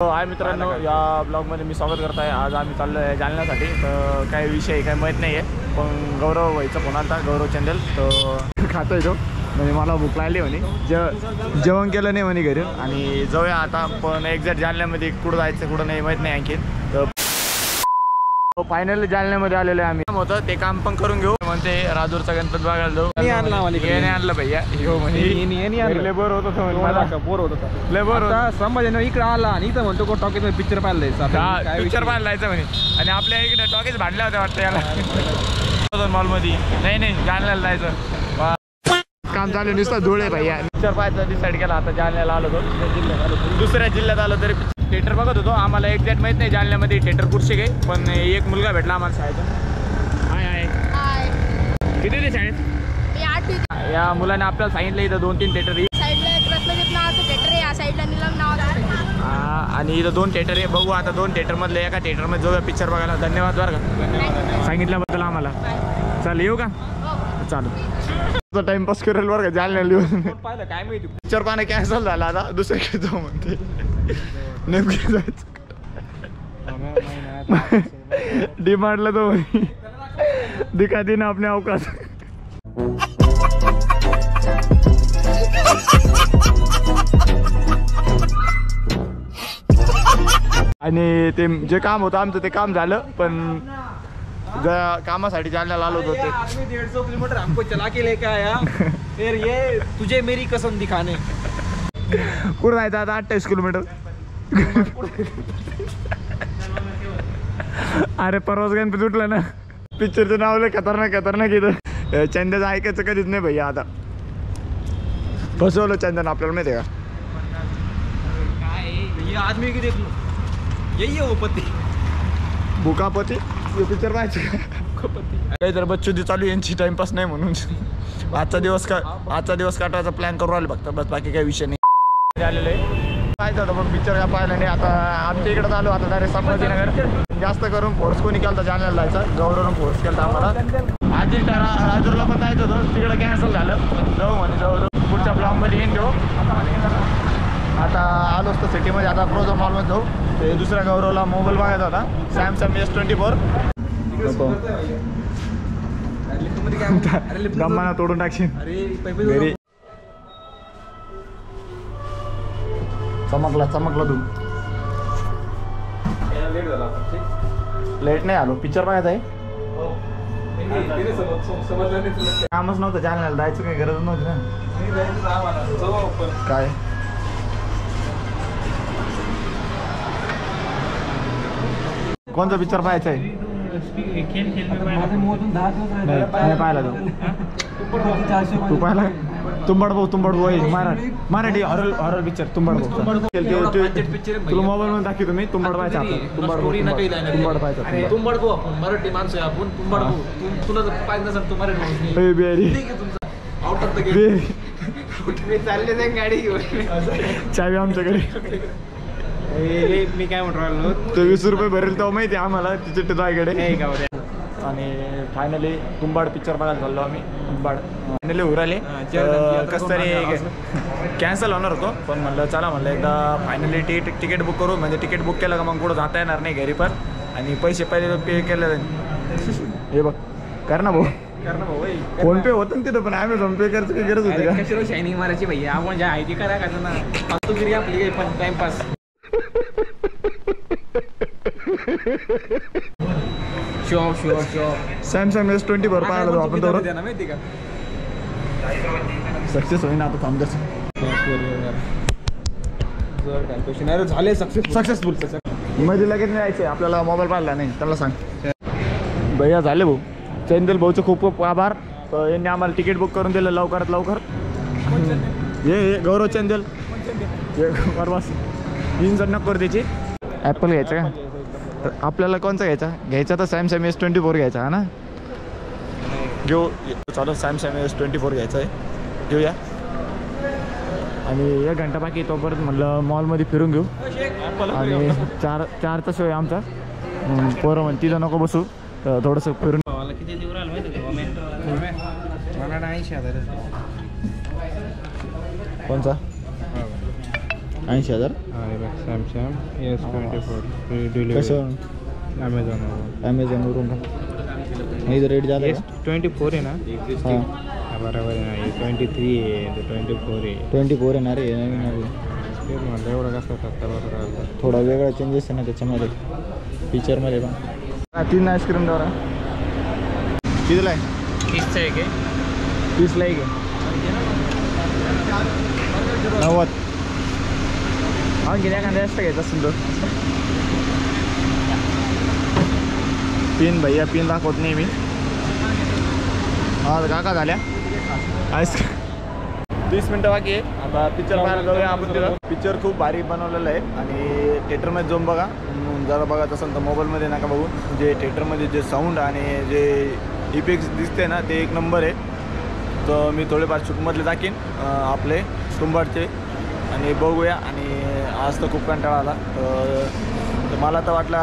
हाय मित्रांनो, या ब्लॉगमध्ये मी स्वागत करत आहे। आज आम्ही चाललो आहे जालन्यासाठी। तर काही विषय काही माहीत नाही आहे, पण गौरव व्हायचा फोन आला, गौरव चंदेल तर खातोय तो, म्हणजे मला भूक लागली म्हणे, जेवण केलं नाही म्हणे घरी, आणि जाऊया आता। पण एक्झॅक्ट जालन्यामध्ये कुठं जायचं कुठं नाही माहीत नाही आणखीन। तर फायनली जालन्यामध्ये आलेलो आहे आम्ही। काम होतं ते काम पण करून घेऊ म्हणते, राजूरचा गणपती बघायला जाऊ। येणे आणलं भैया, हो म्हणे लेबर होत होतं, मला बोर होत होता, लेबर होता संभाजीनगर इकडे आला आणि इथं म्हणतो टॉकीज मध्ये पिक्चर पाहायला जायचं, पिक्चर पाहायला जायचं म्हणे। आणि आपल्या इकडे टॉकीज भाडल्या होत्या वाटतं याला मॉलमध्ये। नाही जालन्याला जायचं काम चालू, नुसतं धुळे भैया। पिक्चर पाहायचं डिसाईड केला, आता जालन्याला आलो होतो, दुसऱ्या जिल्ह्यात आलो तरी थिएटर बघत होतो। आम्हाला एक्झॅक्ट माहीत नाही जालन्यामध्ये थिएटर कुठचे काही, पण एक मुलगा भेटला आम्हाला शाळेतून। हाय किती ते शाळेत? या मुलाने आपल्याला सांगितलं इथं 2-3 थिएटर आहे, साईडला एक रत्नदीप नावाचं थिएटर आहे, या साईडला निलम नावाचं, आणि इथं 2 थिएटर आहे। बघू आता 2 थिएटरमधले एका थिएटरमध्ये जाऊया पिक्चर बघायला। धन्यवाद बरं का सांगितल्याबद्दल आम्हाला। चल येऊ का? चालू टाइमपास करेल बरं का जालन्याला लिहून पाहिलं काय माहिती पिक्चर पाहणं कॅन्सल झाला, आता दुसरीकडे जाऊ म्हणते। नेमके जायचं डिमांडला तो दिखा दी ना आपल्या अवकाश। आणि ते जे काम होतं आमचं ते काम झालं, पण कामासाठी जालन्याला आलो होतो ते। 150 किलोमीटर हमको चला के लेके आया, फिर ये तुझे मेरी कसम दिखाने। कुठं जायचं आता? 28 किलोमीटर। अरे परवाच गणपती उठलं ना, पिक्चरचं नाव लय खतरनाक इथं। चंद्याचं ऐकायचं कधीच नाही भैया, आता फसवलं चंदन आपल्याला माहिती आहे ये आदमी की देख लो, यही है वो पति भुकापती। पिक्चर पाहायचं काही तर बच्चूदी चालू यांची, टाइमपास नाही म्हणून आजचा दिवस काटायचा प्लॅन करून राहिले फक्त, बस बाकी काही विषय नाही। आलेलं आहे पाहायचं होतं पण पिक्चर काय पाहिलं नाही। आता आमच्या इकडे आलो, आता डायरेक्ट संभाजीनगर। जास्त करून फोर्स कोणी केला जालन्याला जायचं, गौरवनं फोर्स केला आम्हाला। आधी राजूरला पण जायचं होतं, तिकडे कॅन्सल झालं। जाऊ म्हणे जाऊ पुढच्या ब्लॉगमध्ये येईन घेऊ। आता आलो असतं सिटीमध्ये, आता प्रोझोन मॉलमध्ये जाऊ। ते दुसऱ्या गौरवला मोबाईल बघायचा होता, सॅमसंग S24। दम्माना तोडून टाकशील घरी। चमकला तू। लेट नाही आलो, पिक्चर बघायचा आहे। कामच नव्हतं जालन्याला जायचं, काही गरज नव्हती ना। काय कोणता पिक्चर पाहायचा आहे? नाही पाहिला तू पाहिला? तुंबाड भाऊ मराठी हॉरर पिक्चर तुंबाड भाऊ। तुला मोबाईल मध्ये दाखवतो मी, तुंबाड पाहायचा तुंबाड पाहायचा। तुंबाड भाऊ आपण मराठी माणसं आहे, आपण तुंबाड भाऊ तुला जर पाहिजे नसेल तू मराठी बिहारी चालले जाईन गाडी घेऊन, चावी आमच्याकडे। मी काय म्हणतो राहिलो, तो 20 रुपये भरेल तेव्हा माहिती आम्हाला तिथे तुझ्याकडे। आणि फायनली तुंबाड पिक्चर बघायला चाललो आम्ही। तुंबाड फायनली उराले, कसं तरी कॅन्सल होणार होतो, पण म्हणलं चला म्हणलं एकदा फायनली तिकीट बुक करू, म्हणजे तिकीट बुक केलं का मग कुठं जाता येणार नाही घरी पण, आणि पैसे पहिले पे केले। हे बघ कर ना भाऊ, फोन पे होतं ना तिथं, पण ॲमेझॉन पे करायचं काही गरज होती का? कशाला शायनिंग मारायची भैया, आपण ज्या आहे ती करा का ना, फालतूगिरी आपली काही पण टाइमपास। सॅमसंग S24 पाहायला जाऊ आपण, तर माहिती का सक्सेस होईन आता थांबच झाले सक्सेसफुल। मध्ये लगेच नाही यायचे आपल्याला, मोबाईल पाहिला नाही त्याला सांग भैया। झाले भाऊ, चंदेल भाऊचं खूप आभार, यांनी आम्हाला तिकीट बुक करून दिलं लवकरात लवकर। हे गौरव चंदेल बरबास जीन्स नको करू त्याची। ॲपल घ्यायचं का? तर आपल्याला कोणचा घ्यायचा तर सॅमसंग S24 घ्यायचा आहे ना, घेऊ। चालू सॅमसंग S24 घ्यायचं आहे, घेऊया। आणि 1 घंटा बाकी, तोपर्यंत म्हटलं मॉलमध्ये फिरून घेऊ। आणि चारचा शो आहे आमचा, पोरं म्हण तिथं नको बसू, तर थोडंसं फिरून। कोणचा? 80,000 सॅमसंग S24 फ्री डिलिव्हरी कसं ॲमेझॉनवरून का इथं रेट झालं S24 आहे ना हां बरोबर आहे ना 23 आहे 24 आहे 24 आहे ना रे नवीन आले तेच म्हणलं एवढं कसं 70 थोडा वेगळा चेंजेस आहे ना त्याच्यामध्ये फीचरमध्ये पण 3 आईस्क्रीम द्वारा कितीला आहे 30चं आहे 30ला आहे की 90 हा गेल्या एखाद्या जास्त घ्यायचा असेल तर पिन भैया पिन दाखवत नाही मी हा काका झाल्या आईस्क्रीम 30 मिनटं बाकी आहे आता पिक्चर पाहायला जाऊया आपण तिथं पिक्चर खूप भारी बनवलेलं आहे आणि थिएटरमध्ये जाऊन बघा जरा बघायचं असेल तर मोबाईलमध्ये नका बघू जे थिएटरमध्ये जे साऊंड आणि जे इफेक्ट्स दिसते ना ते एक नंबर आहे तर मी थोडेफार शूटमधले दाखीन आपले तुंबाडचे आणि बघूया आणि आज तर खूप कंटाळा आला तर मला तर वाटला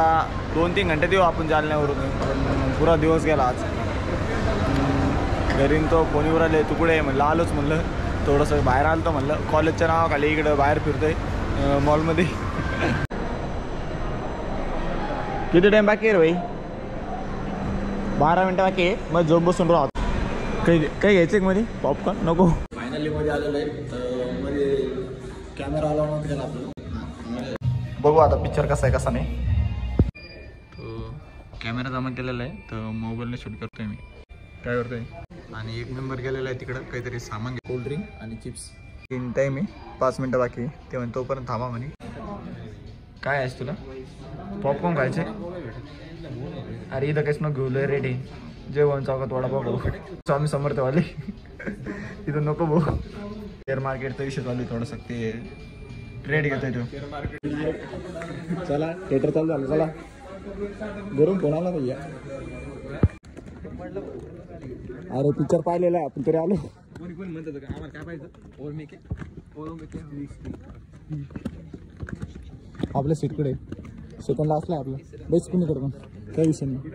2-3 घंटे देऊ आपण जालन्यावरून पण पुरा दिवस गेला आज घरीन तो फोनीवर आले तुकडे म्हणलं आलोच म्हणलं थोडंसं बाहेर आलं तर म्हणलं कॉलेजच्या नावाखाली इकडं बाहेर फिरतोय मॉलमध्ये किती टाईम बाकी आहे रे भाई 12 मिनटं बाकी आहे मग झोप बसून राहत काही घ्यायचं मध्ये पॉपकॉर्न नको फायनली मध्ये आलेलं आहे तर मध्ये कॅमेरा आला नव्हता त्याला आपलं बघू आता पिक्चर कसा आहे कसा नाही तो कॅमेरा जमा केलेला आहे तर मोबाईलने शूट करतोय मी काय करतोय आणि 1 नंबर गेलेला आहे तिकडं काहीतरी सामान कोल्ड्रिंक आणि चिप्स 3 टाईम आहे 5 मिनटं बाकी ते म्हणे तोपर्यंत थांबा म्हणे काय आहेस तुला पॉपकॉर्न खायचे अरे इथं काहीच नको घेऊ लय रेट आहे जेवण चौकात वडापाव भाऊ स्वामी समर्थवाले तिथं नको भाऊ शेअर मार्केटचा विषय चालू आहे थोडंसं ते ट्रेड घेतोय तो चला थिएटर चालू झालं चला घरून फोन आला भैया अरे पिक्चर पाहिलेला आहे आपण तरी आलो कोणी म्हणतात का आम्हाला काय पाहिजे आपल्या सीटकडे सेकंडला असला आपलं बेस्ट कुणी करतो काही विषय नाही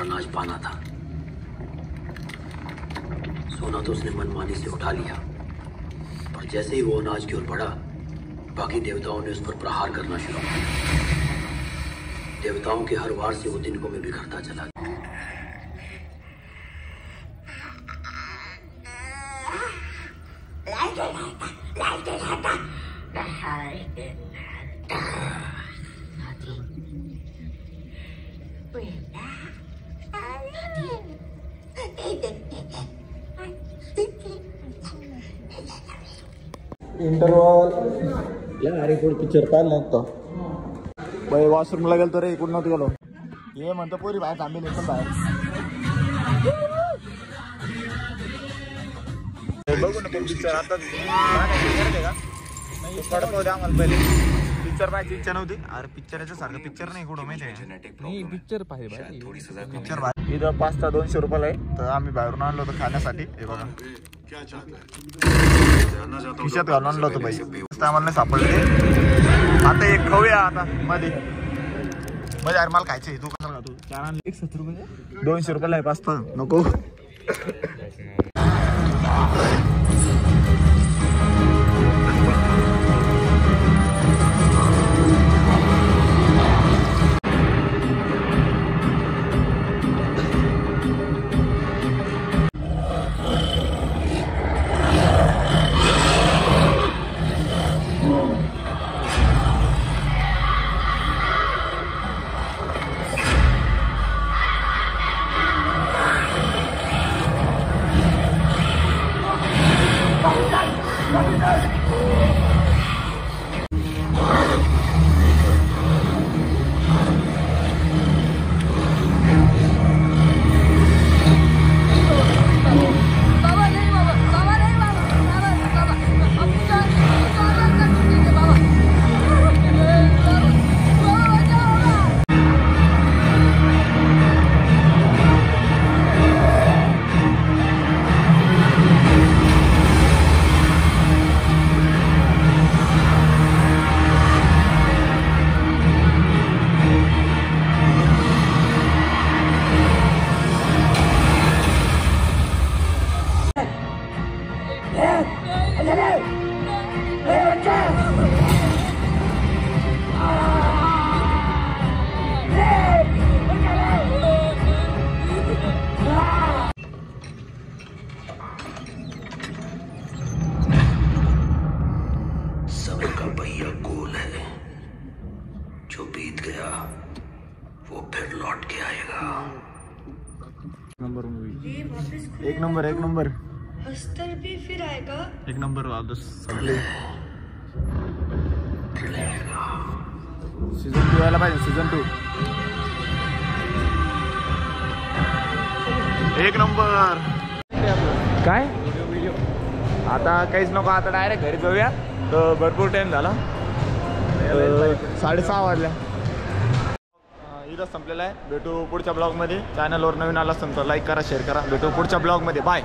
अनाज पाना था सोना तो उसने मनमानी से उठा लिया और जैसे ही वो अनाज की ओर बढ़ा बाकी देवताओं ने उस पर प्रहार करना शुरू किया देवताओं के हर वार से वो दिन को में बिखरता चला गया इंटरवल या अरे कोण पिक्चर पाहिलं नव्हतं बाई वॉशरूमला गेलो तर रे इकडून नव्हतं गेलो हे म्हणतो पोरी बाहेर थांबेल पण बाहेर बघू ना पण पिक्चर आता आम्हाला पहिले पिक्चर पाहायची इच्छा नव्हती अरे पिक्चरच्या सारखं पिक्चर नाही कुठं माहिती आहे पिक्चर पाहिजे पिक्चर बाहेर इथं पास्ता 200 रुपयाला आहे तर आम्ही बाहेरून आणलो होतो खाण्यासाठी हे बघा खिशात घालून आणलं होतं बाई आम्हाला नाही सापडले आता एक खाऊया आता मध्ये अरे मला खायचं तू कसं खातो 4 आणले 170 रुपये 200 रुपयाला आहे पास्ता नको जो बीत गया वो फिर लौट के आएगा। नंबर मूवी ये वापस एक नंबर हस्तर भी फिर आएगा। एक नंबर वापस संपले सीझन 2 यायला पाहिजे सीझन 2 एक नंबर काय आता काहीच नको आता डायरेक्ट घरी जाऊया तर भरपूर टाइम झाला 6:30 वाजल्या इथं संपलेला आहे भेटू पुढच्या ब्लॉगमध्ये चॅनलवर नवीन आला असेल तर लाईक करा शेअर करा भेटू पुढच्या ब्लॉगमध्ये बाय